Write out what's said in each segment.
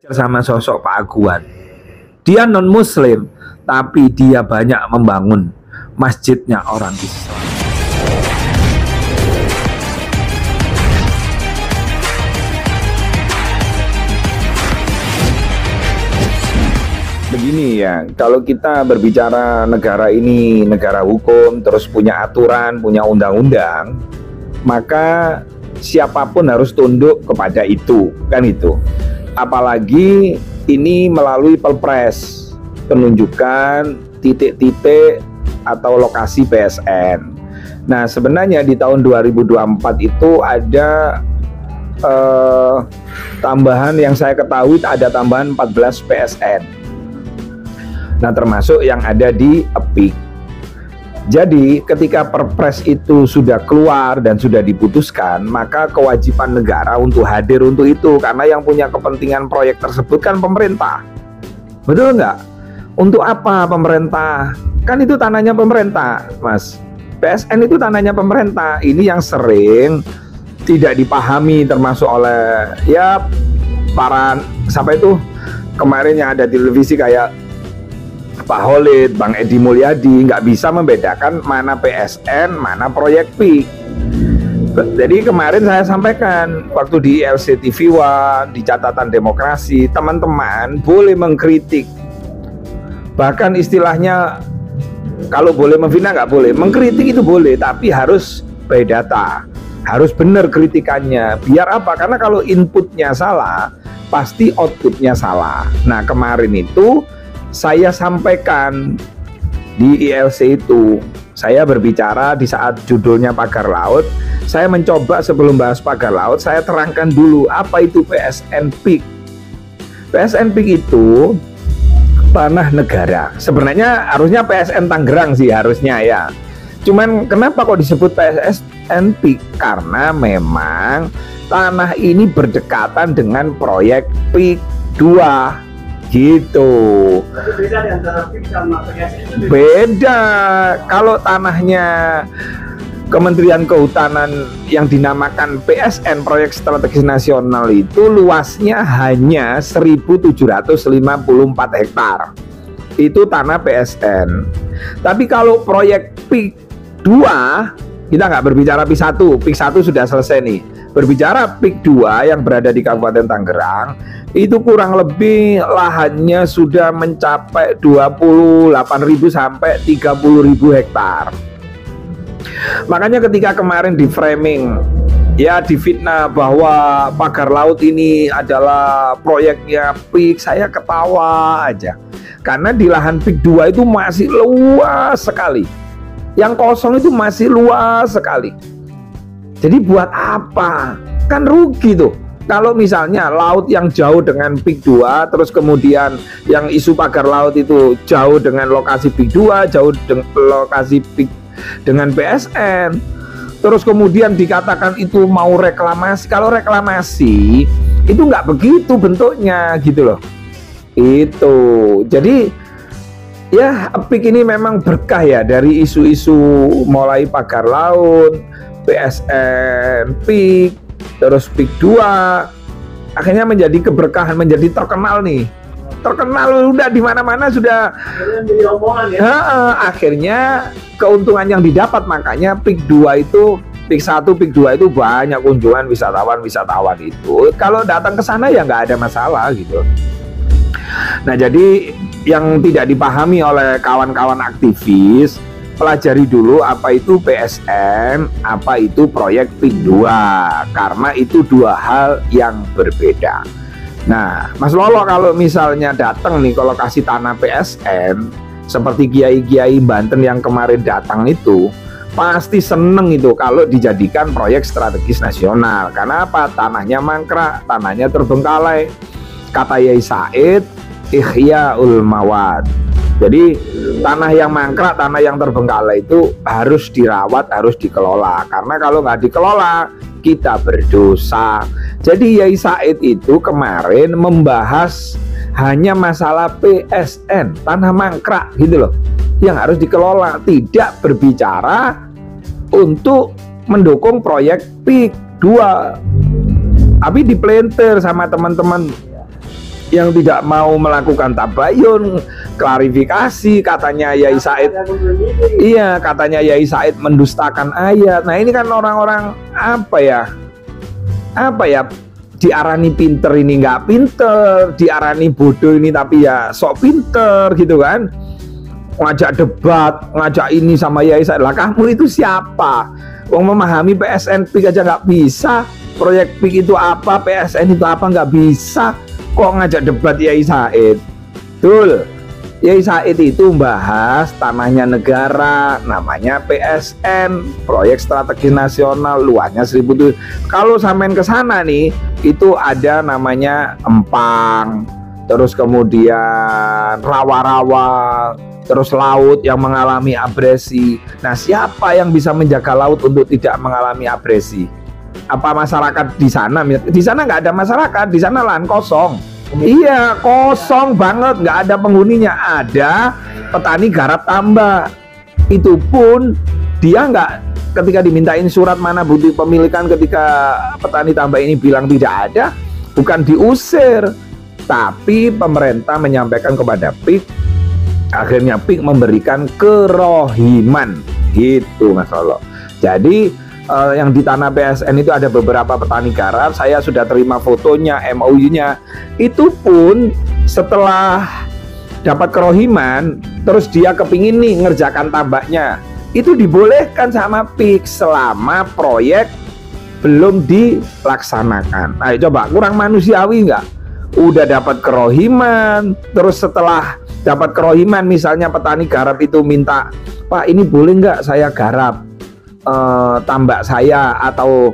Sama sosok Pak Aguan. Dia non muslim, tapi dia banyak membangun masjidnya orang Islam. Begini ya, kalau kita berbicara negara ini negara hukum, terus punya aturan, punya undang-undang, maka siapapun harus tunduk kepada itu, kan itu. Apalagi ini melalui Perpres, penunjukan titik-titik atau lokasi PSN. Nah, sebenarnya di tahun 2024 itu ada tambahan yang saya ketahui, ada tambahan 14 PSN. Nah, termasuk yang ada di EPIK. Jadi ketika Perpres itu sudah keluar dan sudah diputuskan, maka kewajiban negara untuk hadir untuk itu, karena yang punya kepentingan proyek tersebut kan pemerintah. Betul nggak? Untuk apa pemerintah? Kan itu tanahnya pemerintah, Mas. PSN itu tanahnya pemerintah. Ini yang sering tidak dipahami, termasuk oleh ya para siapa itu kemarin yang ada di televisi kayak Pak Holid, Bang Edi Mulyadi, nggak bisa membedakan mana PSN, mana proyek PIK. Jadi kemarin saya sampaikan waktu di LCTV One, di Catatan Demokrasi, teman-teman boleh mengkritik. Bahkan istilahnya kalau boleh menghina nggak boleh, mengkritik itu boleh, tapi harus by data, harus benar kritikannya. Biar apa? Karena kalau inputnya salah, pasti outputnya salah. Nah, kemarin itu saya sampaikan di ILC itu, saya berbicara di saat judulnya Pagar Laut. Saya mencoba sebelum bahas Pagar Laut, saya terangkan dulu apa itu PSN PIK. PSN PIK itu tanah negara. Sebenarnya harusnya PSN Tangerang sih harusnya ya. Cuman kenapa kok disebut PSN PIK? Karena memang tanah ini berdekatan dengan proyek PIK 2. Gitu. Tapi beda antara PIK sama PSN itu beda. Kalau tanahnya Kementerian Kehutanan yang dinamakan PSN Proyek Strategis Nasional itu luasnya hanya 1.754 hektar. Itu tanah PSN. Tapi kalau proyek PIK 2, kita nggak berbicara PIK 1. PIK 1 sudah selesai nih. Berbicara PIK 2 yang berada di Kabupaten Tangerang, itu kurang lebih lahannya sudah mencapai 28.000 sampai 30.000 hektar. Makanya ketika kemarin di framing, ya difitnah bahwa Pagar Laut ini adalah proyeknya PIK, saya ketawa aja. Karena di lahan PIK 2 itu masih luas sekali. Yang kosong itu masih luas sekali. Jadi buat apa? Kan rugi tuh. Kalau misalnya laut yang jauh dengan PIK 2, terus kemudian yang isu pagar laut itu jauh dengan lokasi PIK 2, jauh dengan lokasi PIK dengan PSN, terus kemudian dikatakan itu mau reklamasi. Kalau reklamasi itu nggak begitu bentuknya gitu loh. Itu jadi ya PIK ini memang berkah ya, dari isu-isu mulai pagar laut, PSN, PIK, terus PIK 2, akhirnya menjadi keberkahan, menjadi terkenal nih. Terkenal udah di mana-mana sudah. jadi omongan ya. Akhirnya keuntungan yang didapat, makanya PIK 2 itu, PIK 1, PIK 2 itu banyak kunjungan wisatawan itu. Kalau datang ke sana ya nggak ada masalah gitu. Nah, jadi yang tidak dipahami oleh kawan-kawan aktivis, pelajari dulu apa itu PSN, apa itu proyek PIK 2, karena itu dua hal yang berbeda. Nah, Mas Lolo kalau misalnya datang nih ke lokasi tanah PSN, seperti kiai-kiai Banten yang kemarin datang itu, pasti seneng itu kalau dijadikan proyek strategis nasional. Karena apa? Tanahnya mangkrak, tanahnya terbengkalai. Kata Yai Said, Ihya'ul Mawad. Jadi tanah yang mangkrak, tanah yang terbengkalai itu harus dirawat, harus dikelola. Karena kalau nggak dikelola, kita berdosa. Jadi Yai Said itu kemarin membahas hanya masalah PSN, tanah mangkrak gitu loh, yang harus dikelola. Tidak berbicara untuk mendukung proyek PIK 2. Tapi dipelenter sama teman-teman yang tidak mau melakukan tabayun, klarifikasi, katanya Yai Said. Iya, katanya Yai Said mendustakan ayat. Nah, ini kan orang-orang apa ya, diarani pinter ini nggak pinter, diarani bodoh ini tapi ya sok pinter gitu kan. Ngajak debat, ngajak ini sama Yai Said. Lah kamu itu siapa? Wong memahami PSN PIK aja nggak bisa, proyek PIK itu apa, PSN itu apa, nggak bisa. Kok ngajak debat Yai Said? Betul, Yai Said itu membahas tanahnya negara, namanya PSN, proyek strategis nasional, luasnya 1000. Kalau sampean ke sana nih, itu ada namanya empang, terus kemudian rawa-rawa, terus laut yang mengalami abrasi. Nah, siapa yang bisa menjaga laut untuk tidak mengalami abrasi? Apa masyarakat di sana? Di sana nggak ada masyarakat, di sana lahan kosong. Iya, kosong banget, nggak ada penghuninya. Ada petani garap tambak. Itu pun dia nggak, ketika dimintain surat mana bukti pemilikan, ketika petani tambak ini bilang tidak ada, bukan diusir, tapi pemerintah menyampaikan kepada PIK. Akhirnya PIK memberikan kerohiman, gitu Mas Lolo. Jadi yang di tanah PSN itu ada beberapa petani garap. Saya sudah terima fotonya, MOU-nya. Itu pun setelah dapat kerohiman, terus dia kepingin nih ngerjakan tambaknya, itu dibolehkan sama PIK selama proyek belum dilaksanakan. Nah, coba kurang manusiawi nggak? Udah dapat kerohiman, terus setelah dapat kerohiman, misalnya petani garap itu minta, Pak ini boleh nggak saya garap tambak saya atau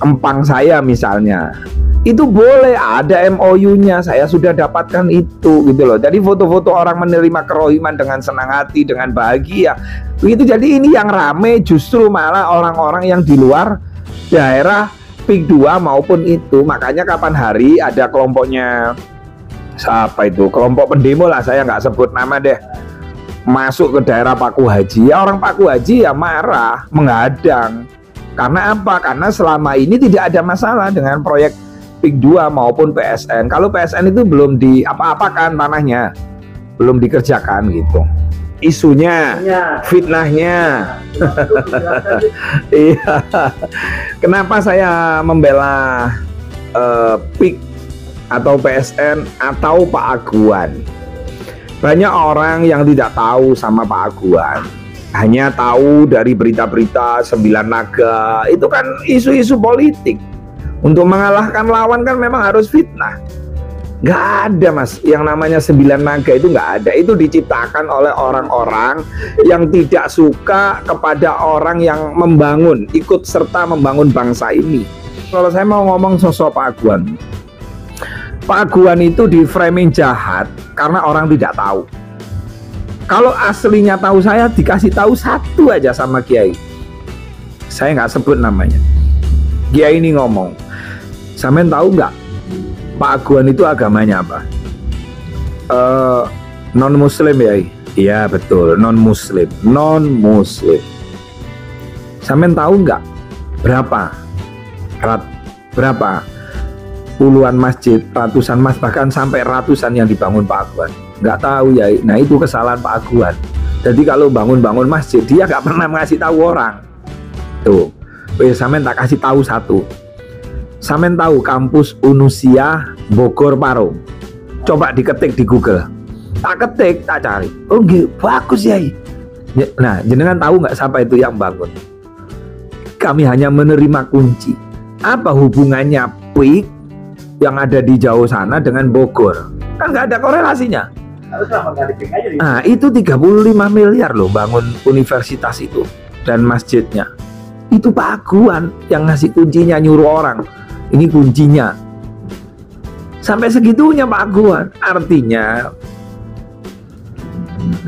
empang saya misalnya, itu boleh, ada MOU-nya, saya sudah dapatkan itu gitu loh. Jadi foto-foto orang menerima kerohiman dengan senang hati, dengan bahagia begitu. Jadi ini yang rame justru malah orang-orang yang di luar daerah PIK 2 maupun itu. Makanya kapan hari ada kelompoknya, siapa itu, kelompok pendemo lah, saya nggak sebut nama deh, masuk ke daerah Paku Haji, ya orang Paku Haji ya marah, menghadang. Karena apa? Karena selama ini tidak ada masalah dengan proyek PIK 2 maupun PSN. Kalau PSN itu belum di apa-apakan tanahnya, belum dikerjakan gitu. Isunya, fitnahnya. Iya. Kenapa saya membela PIK atau PSN atau Pak Aguan? Banyak orang yang tidak tahu sama Pak Aguan, hanya tahu dari berita-berita 9 naga. Itu kan isu-isu politik. Untuk mengalahkan lawan kan memang harus fitnah. Nggak ada Mas, yang namanya 9 naga itu nggak ada. Itu diciptakan oleh orang-orang yang tidak suka kepada orang yang membangun, ikut serta membangun bangsa ini. Kalau saya mau ngomong sosok Pak Aguan, Pak Aguan itu di framing jahat karena orang tidak tahu. Kalau aslinya tahu, saya dikasih tahu satu aja sama Kiai. Saya nggak sebut namanya. Kiai ini ngomong, sampean tahu nggak Pak Aguan itu agamanya apa? Non Muslim ya? Iya betul, non Muslim, non Muslim. Sampean tahu nggak berapa? Berapa? Puluhan masjid, ratusan masjid, bahkan sampai ratusan yang dibangun Pak Aguan. Nggak tahu ya. Nah itu kesalahan Pak Aguan. Jadi kalau bangun-bangun masjid, dia nggak pernah ngasih tahu orang. Tuh, sampean tak kasih tahu satu. Sampean tahu kampus Unusia Bogor Parung? Coba diketik di Google. Tak ketik, tak cari. Oh bagus ya. Nah jenengan tahu nggak siapa itu yang bangun? Kami hanya menerima kunci. Apa hubungannya PIK yang ada di jauh sana dengan Bogor? Kan nggak ada korelasinya. Nah itu 35 miliar loh bangun universitas itu dan masjidnya. Itu Pak Aguan yang ngasih kuncinya, nyuruh orang, ini kuncinya. Sampai segitunya Pak Aguan. Artinya,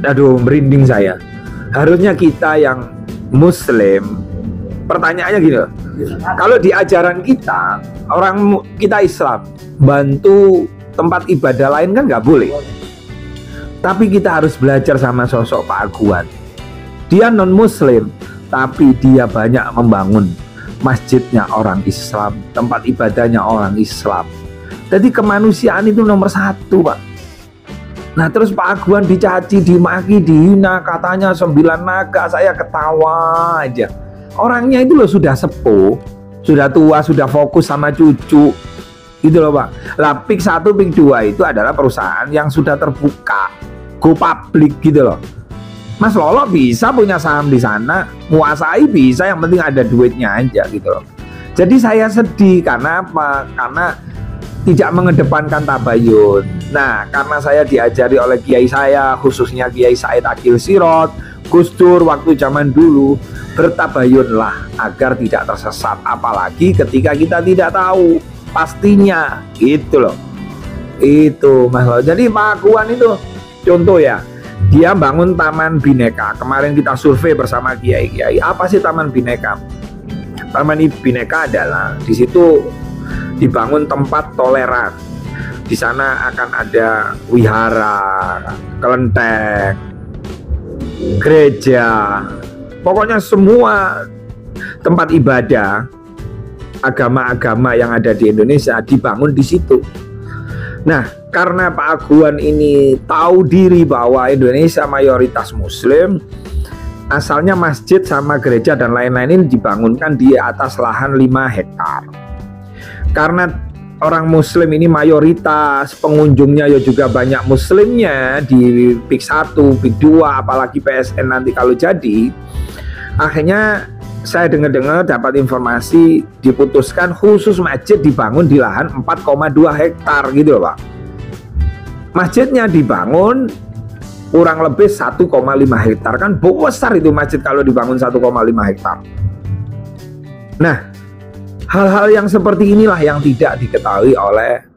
aduh merinding saya. Harusnya kita yang Muslim, pertanyaannya gini loh, kalau di ajaran kita, kita Islam, bantu tempat ibadah lain kan nggak boleh. Tapi kita harus belajar sama sosok Pak Aguan. Dia non Muslim, tapi dia banyak membangun masjidnya orang Islam, tempat ibadahnya orang Islam. Jadi kemanusiaan itu nomor satu, Pak. Nah terus Pak Aguan dicaci, dimaki, dihina, katanya 9 naga, saya ketawa aja. Orangnya itu loh sudah sepuh, sudah tua, sudah fokus sama cucu, gitu loh Pak. Lah PIK 1, PIK 2 itu adalah perusahaan yang sudah terbuka, go public gitu loh. Mas Lolo bisa punya saham di sana, muasai bisa, yang penting ada duitnya aja gitu loh. Jadi saya sedih karena apa? Karena tidak mengedepankan tabayun. Nah, karena saya diajari oleh kiai saya, khususnya Kiai Said Akil Sirot, Gus Dur waktu zaman dulu, bertabayunlah agar tidak tersesat. Apalagi ketika kita tidak tahu pastinya, gitu loh. Itu Mas Lolo. Jadi Pak Aguan itu contoh ya, dia bangun Taman Bineka. Kemarin kita survei bersama kiai-kiai, apa sih Taman Bineka? Taman Bineka adalah di situ dibangun tempat toleran. Di sana akan ada wihara, kelenteng, gereja, pokoknya semua tempat ibadah agama-agama yang ada di Indonesia dibangun di situ. Nah, karena Pak Aguan ini tahu diri bahwa Indonesia mayoritas Muslim, asalnya masjid sama gereja dan lain-lain ini dibangunkan di atas lahan 5 hektar. Karena orang Muslim ini mayoritas, pengunjungnya ya juga banyak Muslimnya di PIK 1, PIK 2, apalagi PSN nanti kalau jadi. Akhirnya saya dengar-dengar dapat informasi diputuskan khusus masjid dibangun di lahan 4,2 hektar gitu loh Pak. Masjidnya dibangun kurang lebih 1,5 hektar, kan besar itu masjid kalau dibangun 1,5 hektar. Nah, hal-hal yang seperti inilah yang tidak diketahui oleh